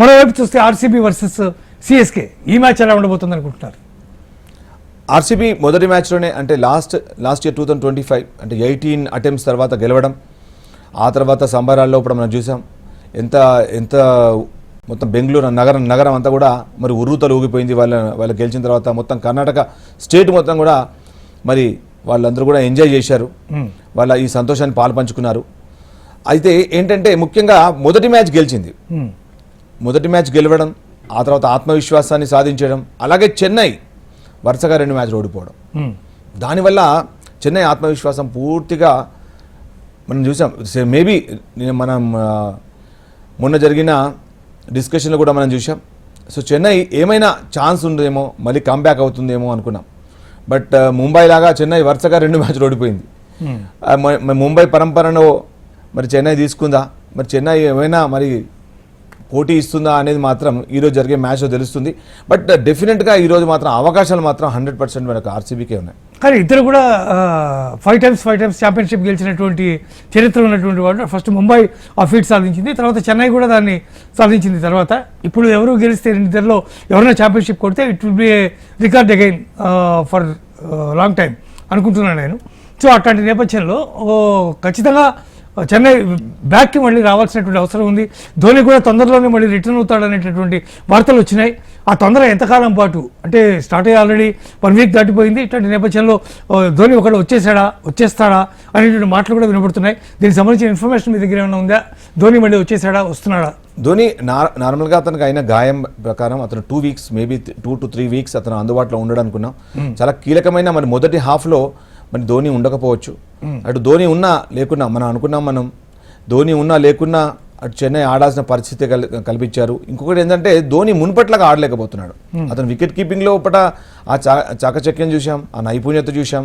మరోవైపు చూస్తే RCB versus CSK, ఈ మ్యాచ్ ఎలా ఉండబోతుంది అనుకుంటున్నారు? ఆర్సీబీ మొదటి మ్యాచ్లోనే అంటే లాస్ట్ ఇయర్ 2025 అంటే 18 అటెంప్ట్స్ తర్వాత గెలవడం, ఆ తర్వాత సంబరాల్లో ఇప్పుడు మనం చూసాం ఎంత మొత్తం బెంగళూరు నగరం అంతా కూడా మరి ఉర్రూతలు ఊగిపోయింది వాళ్ళు గెలిచిన తర్వాత. మొత్తం కర్ణాటక స్టేట్ మొత్తం కూడా మరి వాళ్ళందరూ కూడా ఎంజాయ్ చేశారు, వాళ్ళ ఈ సంతోషాన్ని పాల్పంచుకున్నారు. అయితే ఏంటంటే ముఖ్యంగా మొదటి మ్యాచ్ గెలిచింది, మొదటి మ్యాచ్ గెలవడం, ఆ తర్వాత ఆత్మవిశ్వాసాన్ని సాధించడం, అలాగే చెన్నై వరుసగా 2 మ్యాచ్లు ఓడిపోవడం, దానివల్ల చెన్నై ఆత్మవిశ్వాసం పూర్తిగా మనం చూసాం. మేబీ మనం మొన్న జరిగిన డిస్కషన్లో కూడా మనం చూసాం. సో చెన్నై ఏమైనా ఛాన్స్ ఉందేమో, మళ్ళీ కంబ్యాక్ అవుతుందేమో అనుకున్నాం. బట్ ముంబై లాగా చెన్నై వరుసగా 2 మ్యాచ్లు ఓడిపోయింది. ముంబై పరంపరను మరి చెన్నై తీసుకుందా, మరి చెన్నై ఏమైనా మరి పోటీ ఇస్తుందా అనేది మాత్రం ఈరోజు జరిగే మ్యాచ్లో తెలుస్తుంది. బట్ డెఫినెట్గా ఈరోజు మాత్రం అవకాశాలు మాత్రం 100% మనకు ఆర్సీబీకే ఉన్నాయి. కానీ ఇద్దరు కూడా 5 times ఛాంపియన్షిప్ గెలిచినటువంటి చరిత్ర ఉన్నటువంటి వాళ్ళు. ఫస్ట్ ముంబై ఆ ఫీట్ సాధించింది, తర్వాత చెన్నై కూడా దాన్ని సాధించింది. తర్వాత ఇప్పుడు ఎవరు గెలిస్తే ఇద్దరిలో ఎవరైనా ఛాంపియన్షిప్ కొడితే it will be A record again for long time అనుకుంటున్నాను నేను. సో అట్లాంటి నేపథ్యంలో ఖచ్చితంగా చెన్నై బ్యాక్కి మళ్ళీ రావాల్సినటువంటి అవసరం ఉంది. ధోని కూడా తొందరలోనే మళ్ళీ రిటర్న్ అవుతాడనేటటువంటి వార్తలు వచ్చినాయి. ఆ తొందర ఎంతకాలం పాటు అంటే స్టార్ట్ అయ్యి ఆల్రెడీ 1 వీక్ దాటిపోయింది. ఇట్లాంటి నేపథ్యంలో ధోని ఒకడు వచ్చేస్తాడా అనేటువంటి మాటలు కూడా వినపడుతున్నాయి. దీనికి సంబంధించిన ఇన్ఫర్మేషన్ మీ దగ్గర ఏమైనా ఉందా? ధోని మళ్ళీ వస్తున్నాడా? ధోని నార్మల్గా అతనికి అయిన గాయం ప్రకారం అతను 2 weeks మేబీ 2 to 3 weeks అతను అందుబాటులో ఉండడం అనుకున్నాం. చాలా కీలకమైన మరి మొదటి హాఫ్లో మరి ధోని ఉండకపోవచ్చు. అటు ధోని ఉన్నా లేకున్నా మనం అనుకున్నాం, మనం ధోని ఉన్నా లేకున్నా అటు చెన్నై ఆడాల్సిన పరిస్థితి కల్పించారు. ఇంకొకటి ఏంటంటే ధోని మున్పట్లాగా ఆడలేకపోతున్నాడు. అతను వికెట్ కీపింగ్లో ఆ చాకచక్యం చూసాం, ఆ నైపుణ్యత చూసాం,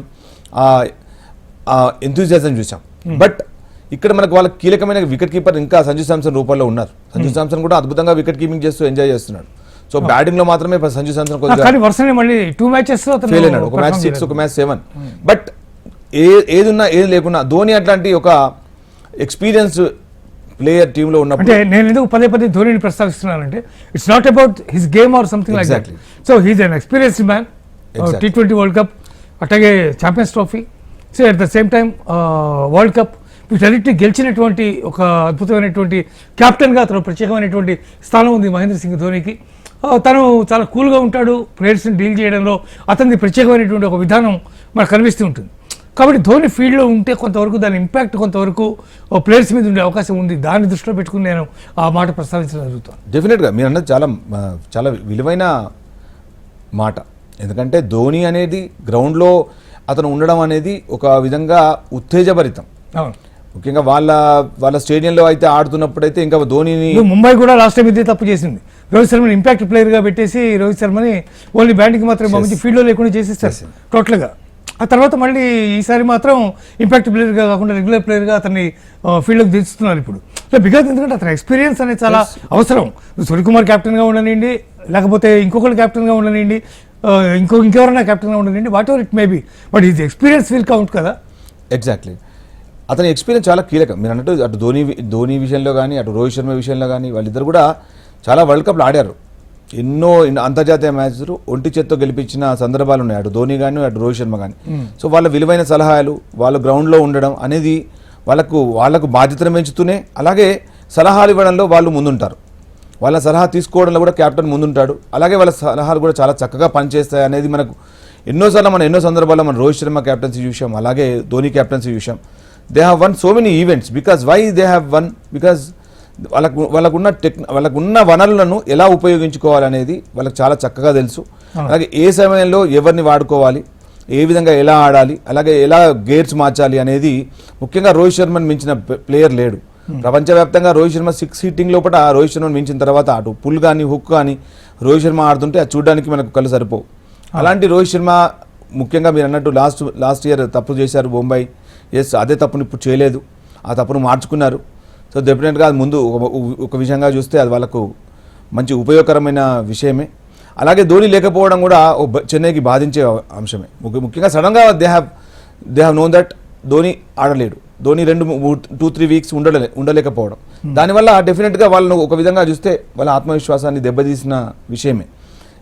ఆ ఎంతూజియాజం చూసాం. బట్ ఇక్కడ మనకు వాళ్ళ కీలకమైన వికెట్ కీపర్ ఇంకా సంజు శాంసన్ రూపంలో ఉన్నారు. సంజు శాంసన్ కూడా అద్భుతంగా వికెట్ కీపింగ్ చేస్తూ ఎంజాయ్ చేస్తున్నాడు. సో బ్యాటింగ్ లో మాత్రమే సంజు శాంసన్ మళ్ళీ 2 matches ఫెయిల్ అయినాడు. ఒక మ్యాచ్ 6, ఒక మ్యాచ్ 7. బట్ ఏదున్నా ఏది లేకున్నా ధోని అట్లాంటి ఒక ఎక్స్పీరియన్స్ ప్లేయర్ టీంలో ఉన్నప్పుడు నేను ఎందుకు పదే ధోనిని ప్రస్తావిస్తున్నానంటే it's not about his game or something like that. So he's an experienced man. T20 world cup, అట్లాగే champions trophy, so at the same time world cup వీటన్నిటిని గెలిచినటువంటి ఒక అద్భుతమైనటువంటి కెప్టెన్గా అతను ప్రత్యేకమైనటువంటి స్థానం ఉంది మహేంద్ర సింగ్ ధోనికి. తను చాలా కూల్గా ఉంటాడు, ప్లేయర్స్ని డీల్ చేయడంలో అతనికి ప్రత్యేకమైనటువంటి ఒక విధానం మనకు కనిపిస్తూ ఉంటుంది. కాబట్టి ధోని ఫీల్డ్లో ఉంటే కొంతవరకు దాని ఇంపాక్ట్ కొంతవరకు ప్లేయర్స్ మీద ఉండే అవకాశం ఉంది. దాన్ని దృష్టిలో పెట్టుకుని నేను ఆ మాట ప్రస్తావించడం జరుగుతుంది. డెఫినెట్గా మీరు అన్నది చాలా విలువైన మాట. ఎందుకంటే ధోని అనేది గ్రౌండ్లో అతను ఉండడం అనేది ఒక విధంగా ఉత్తేజభరితం. ముఖ్యంగా వాళ్ళ స్టేడియంలో అయితే ఆడుతున్నప్పుడైతే ఇంకా ధోనిని ముంబై కూడా లాస్ట్ టైం ఇదే తప్పు చేసింది. రోహిత్ శర్మని ఇంపాక్ట్ ప్లేయర్గా పెట్టేసి రోహిత్ శర్మని ఓన్లీ బ్యాటింగ్కి మాత్రం పంపించి ఫీల్డ్లో లేకుండా చేసేస్తారు టోటల్గా. ఆ తర్వాత మళ్ళీ ఈసారి మాత్రం ఇంపాక్ట్ ప్లేయర్గా కాకుండా రెగ్యులర్ ప్లేయర్గా అతన్ని ఫీల్డ్లోకి దించుతున్నారు ఇప్పుడు. సో బికాజ్ ఎందుకంటే అతని ఎక్స్పీరియన్స్ అనేది చాలా అవసరం. సూర్యకుమార్ కెప్టెన్గా ఉండనివ్వండి, లేకపోతే ఇంకొకరు కెప్టెన్గా ఉండనివ్వండి, ఇంకెవరైనా కెప్టెన్గా ఉండనివ్వండి, what ever it may be, but is experience will count కదా. ఎగ్జాక్ట్లీ, అతని ఎక్స్పీరియన్స్ చాలా కీలకం. మీరు అన్నట్టు అటు ధోని విషయంలో కానీ, అటు రోహిత్ శర్మ విషయంలో కానీ, వాళ్ళిద్దరు కూడా చాలా వరల్డ్ కప్లు ఆడారు. ఎన్నో అంతర్జాతీయ మ్యాచ్లు ఒంటి చేత్తో గెలిపించిన సందర్భాలు ఉన్నాయి, అటు ధోని కానీ అటు రోహిత్ శర్మ కానీ. సో వాళ్ళ విలువైన సలహాలు, వాళ్ళ గ్రౌండ్లో ఉండడం అనేది వాళ్ళకు బాధ్యతను పెంచుతూనే, అలాగే సలహాలు ఇవ్వడంలో వాళ్ళు ముందుంటారు. వాళ్ళ సలహా తీసుకోవడంలో కూడా కెప్టెన్ ముందుంటాడు. అలాగే వాళ్ళ సలహాలు కూడా చాలా చక్కగా పనిచేస్తాయి అనేది మనకు ఎన్నో సందర్భాల్లో మనం రోహిత్ శర్మ కెప్టెన్సీ చూసాం, అలాగే ధోని కెప్టెన్సీ చూసాం. They have won so many events. Because why they have won? Because వాళ్ళకున్న వనరులను ఎలా ఉపయోగించుకోవాలనేది వాళ్ళకి చాలా చక్కగా తెలుసు. అలాగే ఏ సమయంలో ఎవరిని వాడుకోవాలి, ఏ విధంగా ఎలా ఆడాలి, అలాగే ఎలా గేర్స్ మార్చాలి అనేది ముఖ్యంగా రోహిత్ శర్మని మించిన ప్లేయర్ లేడు. ప్రపంచవ్యాప్తంగా రోహిత్ శర్మ 6 hitting లోపల రోహిత్ శర్మను మించిన తర్వాత అటు పుల్ కానీ హుక్ కానీ రోహిత్ శర్మ ఆడుతుంటే అది చూడడానికి మనకు కళ్ళు సరిపోవు. అలాంటి రోహిత్ శర్మ ముఖ్యంగా మీరు అన్నట్టు లాస్ట్ ఇయర్ తప్పు చేశారు ముంబై. అదే తప్పును ఇప్పుడు చేయలేదు, ఆ తప్పును మార్చుకున్నారు. సో డెఫినెట్గా అది ముందు ఒక విషయంగా చూస్తే అది వాళ్ళకు మంచి ఉపయోగకరమైన విషయమే. అలాగే ధోని లేకపోవడం కూడా చెన్నైకి బాధించే అంశమే. ముఖ్యంగా సడన్గా they have known that Dhoni ఆడలేడు. ధోని 2-3 వీక్స్ ఉండలేకపోవడం, దానివల్ల డెఫినెట్గా వాళ్ళను ఒక విధంగా చూస్తే వాళ్ళ ఆత్మవిశ్వాసాన్ని దెబ్బతీసిన విషయమే.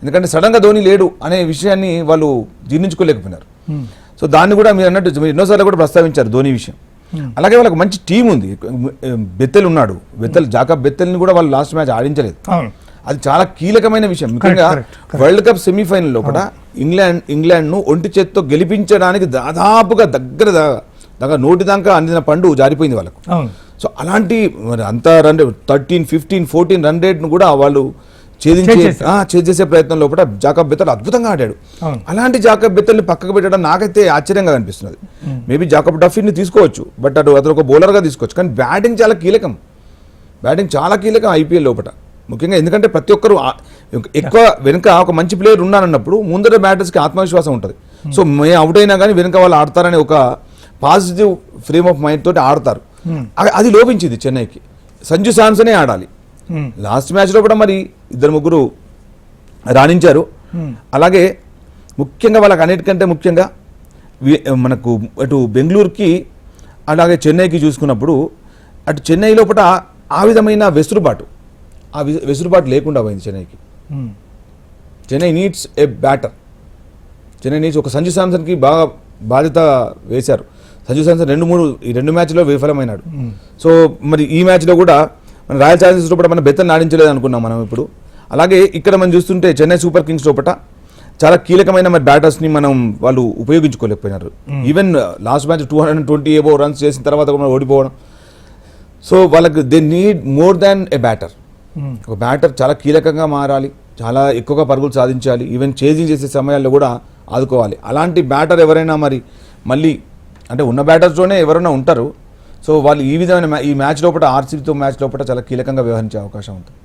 ఎందుకంటే సడన్గా ధోని లేడు అనే విషయాన్ని వాళ్ళు జీర్ణించుకోలేకపోయినారు. సో దాన్ని కూడా మీరు అన్నట్టు ఎన్నోసార్లు కూడా ప్రస్తావించారు ధోని విషయం. అలాగే వాళ్ళకి మంచి టీం ఉంది. బెత్తెల్ ఉన్నాడు, జాకబ్ బెత్తెల్ని కూడా వాళ్ళు లాస్ట్ మ్యాచ్ ఆడించలేదు. అది చాలా కీలకమైన విషయం. ముఖ్యంగా వరల్డ్ కప్ సెమీఫైనల్లో కూడా ఇంగ్లాండ్ను ఒంటి చేత్తో గెలిపించడానికి దాదాపుగా దగ్గర నోటి దాకా అందిన పండు జారిపోయింది వాళ్ళకు. సో అలాంటి మరి అంత 13, 15, 14 రన్ రేట్ను కూడా వాళ్ళు చేసే ప్రయత్నం లోపల జాకబ్ బెత్తెల్ అద్భుతంగా ఆడాడు. అలాంటి జాకబ్ బెత్తెల్ని పక్కకు పెట్టడం నాకైతే ఆశ్చర్యంగా అనిపిస్తున్నది. మేబీ జాకబ్ డఫీని తీసుకోవచ్చు, బట్ అతను ఒక బౌలర్గా తీసుకోవచ్చు, కానీ బ్యాటింగ్ చాలా కీలకం ఐపీఎల్ లోపల ముఖ్యంగా. ఎందుకంటే ప్రతి ఒక్కరు ఎక్కువ వెనుక ఒక మంచి ప్లేయర్ ఉన్నారన్నప్పుడు ముందర బ్యాటర్స్కి ఆత్మవిశ్వాసం ఉంటుంది. సో మేము అవుట్ అయినా కానీ వెనుక వాళ్ళు ఆడతారని ఒక పాజిటివ్ ఫ్రేమ్ ఆఫ్ మైండ్ తోటి ఆడతారు. అది లోపించింది చెన్నైకి. సంజు శాంసనే ఆడాలి. లాస్ట్ మ్యాచ్లో కూడా మరి 2-3 రాణించారు. అలాగే ముఖ్యంగా వాళ్ళకి అన్నిటికంటే ముఖ్యంగా మనకు అటు బెంగళూరుకి అలాగే చెన్నైకి చూసుకున్నప్పుడు అటు చెన్నై లోపల ఆ విధమైన వెసులుబాటు లేకుండా పోయింది చెన్నైకి. Chennai needs a batter. Chennai needs ఒక సంజు శాంసన్కి బాగా బాధ్యత వేశారు. సంజు శాంసన్ 2 మ్యాచ్లో విఫలమైనాడు. సో మరి ఈ మ్యాచ్లో కూడా మన రాయల్ ఛాలెంజర్స్ లోపల మన బెత్తల్ని ఆడించలేదు అనుకున్నాం మనం ఇప్పుడు. అలాగే ఇక్కడ మనం చూస్తుంటే చెన్నై సూపర్ కింగ్స్ లోపల చాలా కీలకమైన మరి బ్యాటర్స్ని వాళ్ళు ఉపయోగించుకోలేకపోయినారు. ఈవెన్ లాస్ట్ మ్యాచ్ 220 ఏవో రన్స్ చేసిన తర్వాత కూడా ఓడిపోవడం. సో వాళ్ళకి they need more than A batter. ఒక బ్యాటర్ చాలా కీలకంగా మారాలి, చాలా ఎక్కువగా పరుగులు సాధించాలి, ఈవెన్ చేజింగ్ చేసే సమయాల్లో కూడా ఆదుకోవాలి. అలాంటి బ్యాటర్ ఎవరైనా మరి మళ్ళీ అంటే ఉన్న బ్యాటర్స్లోనే ఎవరైనా ఉంటారు. సో వాళ్ళు ఈ విధమైన ఈ మ్యాచ్ లోపల ఆర్సీబీతో మ్యాచ్ లోపల చాలా కీలకంగా వ్యవహరించే అవకాశం ఉంటుంది.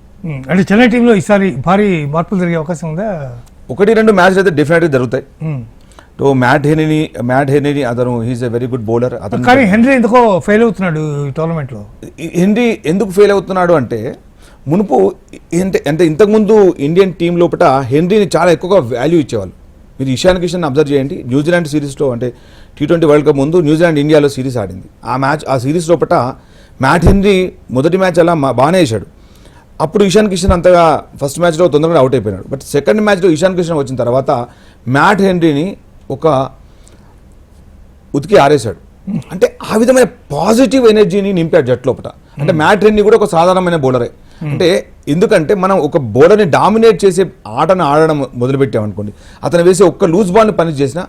అంటే చెన్నై టీంలో ఈసారి భారీ మార్పులు జరిగే అవకాశం ఉందా? 1-2 మ్యాచ్లు అయితే డెఫినెట్గా జరుగుతాయి. సో మ్యాట్ హెన్రీ అతను he's a very good bowler. అతను కానీ హెన్రీ ఎందుకో ఫెయిల్ అవుతున్నాడు ఈ టోర్నమెంట్లో. హెన్రీ ఎందుకు ఫెయిల్ అవుతున్నాడు అంటే మునుపు అంటే ఇంతకుముందు ఇండియన్ టీం లోపల హెన్రీని చాలా ఎక్కువగా వాల్యూ ఇచ్చేవాళ్ళు. మీరు ఇషాన్ కిషన్ అబ్జర్వ్ చేయండి. న్యూజిలాండ్ సిరీస్లో అంటే T20 వరల్డ్ కప్ ముందు న్యూజిలాండ్ ఇండియాలో సిరీస్ ఆడింది. ఆ సిరీస్ లోపల మ్యాట్ హెన్రీ మొదటి మ్యాచ్ అలా బాగానే వేశాడు. అప్పుడు ఇషాన్ కిషన్ అంతగా ఫస్ట్ మ్యాచ్లో తొందరగా అవుట్ అయిపోయినాడు. బట్ సెకండ్ మ్యాచ్లో ఇషాన్ కిషన్ వచ్చిన తర్వాత మ్యాట్ హెన్రీని ఒక ఉతికి ఆరేశాడు. అంటే ఆ విధమైన పాజిటివ్ ఎనర్జీని నింపాడు జట్టు లోపల. అంటే మ్యాట్ హెన్రీ కూడా ఒక సాధారణమైన బౌలరే. అంటే ఎందుకంటే మనం ఒక బౌలర్ని డామినేట్ చేసే ఆటను ఆడడం మొదలుపెట్టామనుకోండి, అతను వేసే ఒక్క లూజ్ బాల్ని పని చేసినా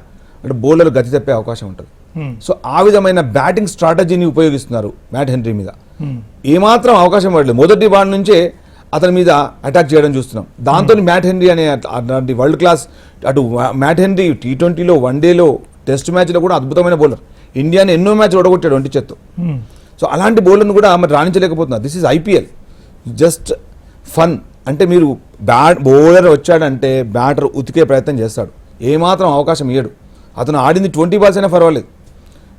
అంటే బౌలర్ గతి తప్పే అవకాశం ఉంటుంది. సో ఆ విధమైన బ్యాటింగ్ స్ట్రాటజీని ఉపయోగిస్తున్నారు మ్యాట్ హెన్రీ మీద. ఏమాత్రం అవకాశం పడలేదు. మొదటి బాల్ నుంచే అతని మీద అటాక్ చేయడం చూస్తున్నాం. దాంతో మ్యాట్ హెన్రీ అనే అట్లాంటి వరల్డ్ క్లాస్ అటు మ్యాట్ హెన్రీ T20లో, వన్డేలో, టెస్ట్ మ్యాచ్లో కూడా అద్భుతమైన బౌలర్. ఇండియాని ఎన్నో మ్యాచ్ ఓడగొట్టాడు ఒంటి చేత్తో. సో అలాంటి బౌలర్ను కూడా మరి రాణించలేకపోతున్నారు. This is IPL, just fun. అంటే మీరు బౌలర్ వచ్చాడంటే బ్యాటర్ ఉతికే ప్రయత్నం చేస్తాడు, ఏమాత్రం అవకాశం ఇయ్యడు. అతను ఆడింది 20 బాల్స్ అయినా పర్వాలేదు.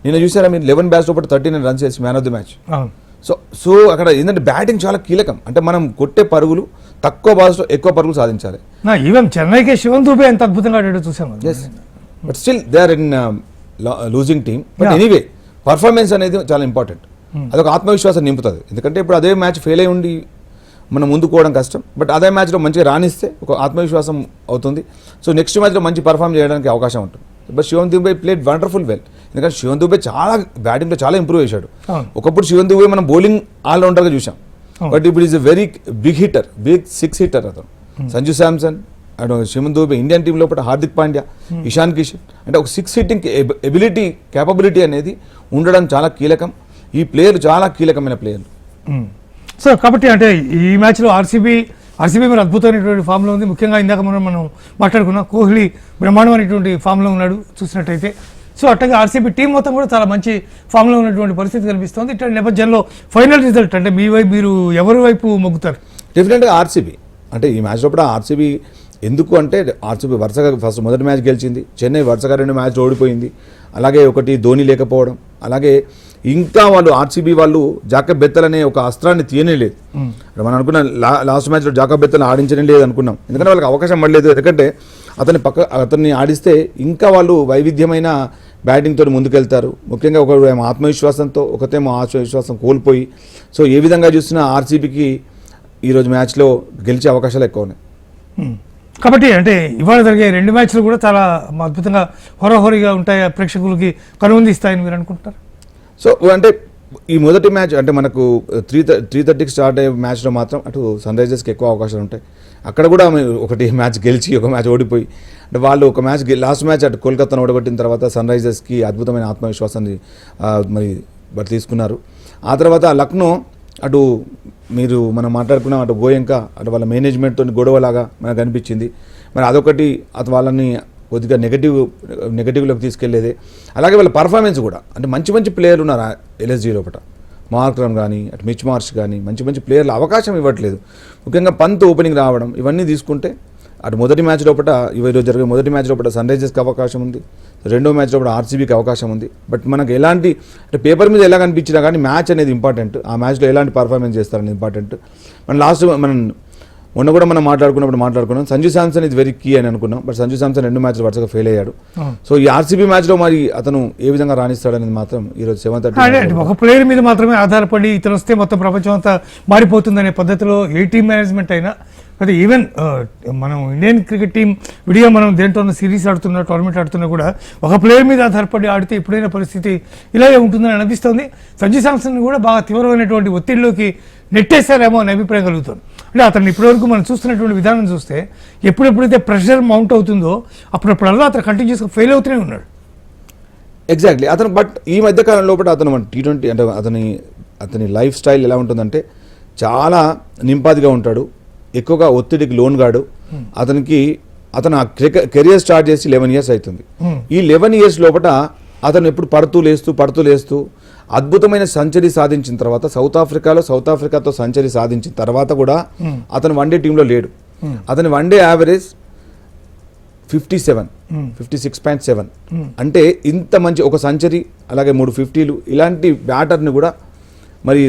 నిన్న చూసారా మీరు 11 బ్యాట్స్ లోపల 39 రన్స్ చేసి man of the match. So అక్కడ ఏంటంటే బ్యాటింగ్ చాలా కీలకం. అంటే మనం కొట్టే పరుగులు తక్కువ బాల్స్లో ఎక్కువ పరుగులు సాధించాలి. ఈవెన్ చెన్నైకి శివన్ దూబే ఎంత అద్భుతంగా ఆడాడో చూసాము. But still they are in losing team. But anyway performance అనేది చాలా ఇంపార్టెంట్. అదొక ఆత్మవిశ్వాసం నింపుతుంది. ఎందుకంటే ఇప్పుడు అదే మ్యాచ్ ఫెయిల్ అయి ఉండి మనం ముందుకోవడం కష్టం. బట్ అదే మ్యాచ్లో మంచిగా రాణిస్తే ఒక ఆత్మవిశ్వాసం అవుతుంది. సో నెక్స్ట్ మ్యాచ్లో మంచి పర్ఫామ్ చేయడానికి అవకాశం ఉంటుంది. But Shivam Dube played wonderful well. ఎందుకంటే శివన్ దూబే చాలా బ్యాటింగ్లో చాలా ఇంప్రూవ్ చేశాడు. ఒకప్పుడు శివన్ దూబే మనం బౌలింగ్ ఆల్రౌండర్గా చూసాం. బట్ ఇప్పుడు is a very big hitter, big 6 hitter అతను. సంజు శాంసన్ అండ్ శివన్ దూబే ఇండియన్ టీంలో కూడా హార్దిక్ పాండ్యా, ఇషాన్ కిషన్ అంటే ఒక 6 హిట్టింగ్ కేపబిలిటీ అనేది ఉండడం చాలా కీలకం. ఈ ప్లేయర్ చాలా కీలకమైన ప్లేయర్లు. సో కాబట్టి అంటే ఈ మ్యాచ్లో ఆర్సీబీ మరి అద్భుతమైనటువంటి ఫామ్లో ఉంది. ముఖ్యంగా ఇందాక మనం మాట్లాడుకున్నాం, కోహ్లీ బ్రహ్మాండమైనటువంటి ఫామ్లో ఉన్నాడు చూసినట్టయితే. సో అట్టగా ఆర్సీబీ టీం మొత్తం కూడా చాలా మంచి ఫామ్లో ఉన్నటువంటి పరిస్థితి కనిపిస్తుంది. ఇట్లాంటి నేపథ్యంలో ఫైనల్ రిజల్ట్ అంటే మీరు ఎవరి వైపు మొగ్గుతారు? డెఫినెట్గా ఆర్సీబీ. అంటే ఈ మ్యాచ్ లోపల ఆర్సీబీ ఎందుకు అంటే ఆర్సీబీ వరుసగా ఫస్ట్ మొదటి మ్యాచ్ గెలిచింది, చెన్నై వరుసగా 2 మ్యాచ్లు ఓడిపోయింది. అలాగే ఒకటి ధోని లేకపోవడం, అలాగే ఇంకా వాళ్ళు ఆర్సీబీ వాళ్ళు జాకబ్ బెత్తెల్ అనే ఒక అస్త్రాన్ని తీయనేలేదు. మనం అనుకున్న లాస్ట్ మ్యాచ్లో జాకబ్ బెత్తెల్ ఆడించడం లేదు అనుకున్నాం. ఎందుకంటే వాళ్ళకి అవకాశం పడలేదు. ఎందుకంటే అతన్ని ఆడిస్తే ఇంకా వాళ్ళు వైవిధ్యమైన బ్యాటింగ్తో ముందుకెళ్తారు. ముఖ్యంగా ఒకటేమో ఆత్మవిశ్వాసంతో, ఒకటేమో ఆత్మవిశ్వాసం కోల్పోయి. సో ఏ విధంగా చూసినా ఆర్సీబీకి ఈరోజు మ్యాచ్లో గెలిచే అవకాశాలు ఎక్కువ ఉన్నాయి. కాబట్టి అంటే ఇవాళ జరిగే 2 మ్యాచ్లు కూడా చాలా అద్భుతంగా హోరాహోరీగా ఉంటాయి, ప్రేక్షకులకి కనుగొందిస్తాయని మీరు అనుకుంటారు? సో అంటే ఈ మొదటి మ్యాచ్ అంటే మనకు 3:30కి స్టార్ట్ అయ్యే మ్యాచ్లో మాత్రం అటు సన్ రైజర్స్కి ఎక్కువ అవకాశాలు ఉంటాయి. అక్కడ కూడా ఒకటి మ్యాచ్ గెలిచి ఒక మ్యాచ్ ఓడిపోయి, అంటే వాళ్ళు ఒక మ్యాచ్ లాస్ట్ మ్యాచ్ అటు కోల్కతాను ఓడగొట్టిన తర్వాత సన్ రైజర్స్కి అద్భుతమైన ఆత్మవిశ్వాసాన్ని మరి తీసుకున్నారు. ఆ తర్వాత లక్నో అటు మనం మాట్లాడుకున్నాం, అటు గోయంక అటు వాళ్ళ మేనేజ్మెంట్తో గొడవలాగా మనకు అనిపించింది. మరి అదొకటి అటు వాళ్ళని కొద్దిగా నెగటివ్లోకి తీసుకెళ్లేదే. అలాగే వాళ్ళ పర్ఫార్మెన్స్ కూడా, అంటే మంచి ప్లేయర్లు ఉన్నారు ఎల్ఎస్జీ లోపల, మార్క్రమ్ కానీ అటు మిచ్ మార్ష్ కానీ మంచి ప్లేయర్లు అవకాశం ఇవ్వట్లేదు. ముఖ్యంగా పంత్ ఓపెనింగ్ రావడం ఇవన్నీ తీసుకుంటే అటు మొదటి మ్యాచ్ లోపల ఈరోజు జరిగే మొదటి మ్యాచ్ లోపల సన్ రైజర్స్కి అవకాశం ఉంది, రెండో మ్యాచ్ లోపల ఆర్సీబీకి అవకాశం ఉంది. బట్ మనకు ఎలాంటి అంటే పేపర్ మీద ఎలా కనిపించినా కానీ మ్యాచ్ అనేది ఇంపార్టెంట్, ఆ మ్యాచ్లో ఎలాంటి పర్ఫార్మెన్స్ చేస్తారనేది ఇంపార్టెంట్. మొన్న కూడా మనం మాట్లాడుకున్నాం సంజు శాంసన్ ఇది వెరీ కీ అని అనుకున్నాం. బట్ సంజు శాంసన్ 2 మ్యాచ్లు వరుసగా ఫెయిల్ అయ్యాడు. సో ఈ ఆర్సీబీ మ్యాచ్లో మరి అతను ఏ విధంగా రాణిస్తాడనేది మాత్రం ఈరోజు 7:30 ఒక ప్లేయర్ మీద మాత్రమే ఆధారపడి ఇతను వస్తే మొత్తం ప్రపంచం అంతా మారిపోతుందనే పద్ధతిలో ఏ టీం మేనేజ్మెంట్ అయినా, అది ఈవెన్ మనం ఇండియన్ క్రికెట్ టీం విడిగా మనం దేంట్లో సిరీస్ ఆడుతున్నా, టోర్నమెంట్ ఆడుతున్నా కూడా ఒక ప్లేయర్ మీద ఆధారపడి ఆడితే ఎప్పుడైనా పరిస్థితి ఇలాగే ఉంటుందని అనిపిస్తుంది. సంజు శాంసన్ కూడా బాగా తీవ్రమైనటువంటి ఒత్తిడిలోకి నెట్టేశారేమో అనే అభిప్రాయం కలుగుతుంది. అంటే అతను ఇప్పటివరకు మనం చూస్తున్నటువంటి విధానం చూస్తే ఎప్పుడెప్పుడైతే ప్రెషర్ మౌంట్ అవుతుందో అప్పుడప్పుడల్లా అతను కంటిన్యూస్గా ఫెయిల్ అవుతూనే ఉన్నాడు. ఎగ్జాక్ట్లీ అతను. బట్ ఈ మధ్యకాలం లోపల అతను T20 అంటే అతని లైఫ్ స్టైల్ ఎలా ఉంటుందంటే చాలా నింపాదిగా ఉంటాడు, ఎక్కువగా ఒత్తిడికి లోన్గాడు. అతను కెరియర్ స్టార్ట్ చేసి 11 ఇయర్స్ అవుతుంది. ఈ 11 ఇయర్స్ లోపల అతను ఎప్పుడు పడుతూ లేస్తూ అద్భుతమైన సెంచరీ సాధించిన తర్వాత సౌత్ ఆఫ్రికాతో సెంచరీ సాధించిన తర్వాత కూడా అతను వన్డే టీంలో లేడు. అతని వన్డే యావరేజ్ 56.7. అంటే ఇంత మంచి ఒక సెంచరీ అలాగే 3 50లు ఇలాంటి బ్యాటర్ని కూడా మరి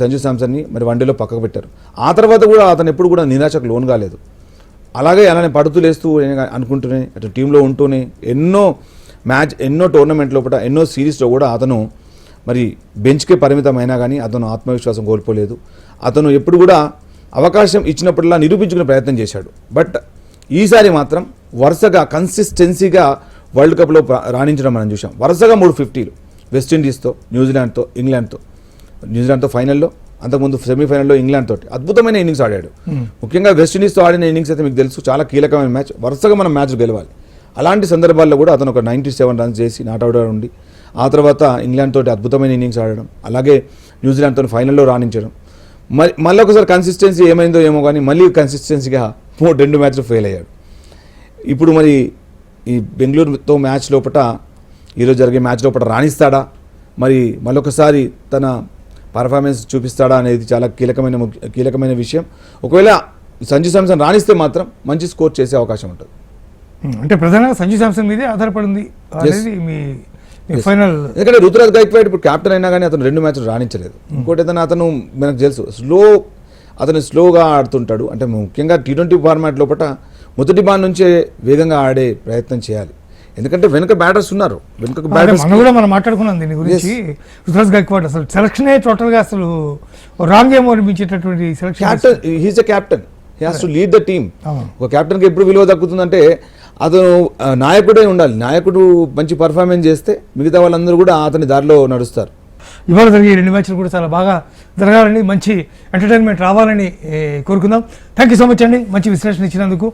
సంజు శాంసన్ని మరి వన్డేలో పక్కకు పెట్టారు. ఆ తర్వాత కూడా అతను ఎప్పుడు కూడా నిరాశకు లోన్ కాలేదు. అలానే పడుతూ లేస్తూ అనుకుంటూనే అటు టీంలో ఉంటూనే ఎన్నో టోర్నమెంట్ లోపల ఎన్నో సిరీస్లో కూడా అతను మరి బెంచ్కే పరిమితమైనా కానీ అతను ఆత్మవిశ్వాసం కోల్పోలేదు. అతను ఎప్పుడు కూడా అవకాశం ఇచ్చినప్పుడల్లా నిరూపించుకునే ప్రయత్నం చేశాడు. బట్ ఈసారి మాత్రం వరుసగా కన్సిస్టెన్సీగా వరల్డ్ కప్లో రాణించడం మనం చూసాం. వరుసగా 3 50లు వెస్టిండీస్తో, న్యూజిలాండ్తో ఫైనల్లో, అంతకుముందు సెమీఫైనల్లో ఇంగ్లాండ్ తోటి అద్భుతమైన ఇన్నింగ్స్ ఆడాడు. ముఖ్యంగా వెస్టిండీస్తో ఆడిన ఇన్నింగ్స్ అయితే మీకు తెలుసు చాలా కీలకమైన మ్యాచ్. వరుసగా మనం మ్యాచ్ గెలవాలి. అలాంటి సందర్భాల్లో కూడా అతను ఒక 97 రన్స్ చేసి నాట్అవుట్ ఉండి ఆ తర్వాత ఇంగ్లాండ్ తోటి అద్భుతమైన ఇన్నింగ్స్ ఆడడం, అలాగే న్యూజిలాండ్తో ఫైనల్లో రాణించడం. మళ్ళీ ఒకసారి కన్సిస్టెన్సీ ఏమైందో ఏమో కానీ మళ్ళీ కన్సిస్టెన్సీగా 2 మ్యాచ్లు ఫెయిల్ అయ్యాడు. ఇప్పుడు మరి ఈ బెంగళూరుతో మ్యాచ్ లోపల ఈరోజు జరిగే మ్యాచ్ లోపల రాణిస్తాడా, మరి మళ్ళొకసారి తన పర్ఫార్మెన్స్ చూపిస్తాడా అనేది చాలా కీలకమైన విషయం. ఒకవేళ సంజు శాంసన్ రాణిస్తే మాత్రం మంచి స్కోర్ చేసే అవకాశం ఉంటుంది. అంటే ప్రధానంగా సంజు శాంసన్ మీదే ఆధారపడింది అనేది మీ ఫైనల్. ఎందుకంటే రుతురాజ్ గైక్వాడ్ ఇప్పుడు క్యాప్టెన్ అయినా కానీ అతను 2 మ్యాచ్లు రాణించలేదు. ఇంకోటి ఏదైనా మనకు తెలుసు అతను స్లోగా ఆడుతుంటాడు. అంటే ముఖ్యంగా T20 ఫార్మాట్ లోపల మొదటి బాల్ నుంచే వేగంగా ఆడే ప్రయత్నం చేయాలి. ఎందుకంటే వెనుక బ్యాటర్స్ ఉన్నారు. మనం మాట్లాడుకున్నాం దీని గురించి. రుతురాజ్ గైక్వాడ్ అసలు సెలక్షన్ టోటల్గా అసలు రాంగ్ ఏమో అనిపించేటటువంటి selection. He's a captain, he has to lead the team. ఒక కెప్టెన్కి ఎప్పుడు విలువ దక్కుతుందంటే అతను నాయకుడే ఉండాలి. నాయకుడు మంచి పర్ఫార్మెన్స్ చేస్తే మిగతా వాళ్ళందరూ కూడా అతని దారిలో నడుస్తారు. ఇవాళ జరిగే 2 మ్యాచ్లు కూడా చాలా బాగా జరగాలని, మంచి ఎంటర్టైన్మెంట్ రావాలని కోరుకుందాం. థ్యాంక్ యూ సో మచ్ అండి, మంచి విశ్లేషణ ఇచ్చినందుకు.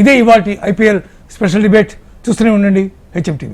ఇదే ఇవాల్టి IPL స్పెషల్ డిబేట్. చూస్తూనే ఉండండి HM TV.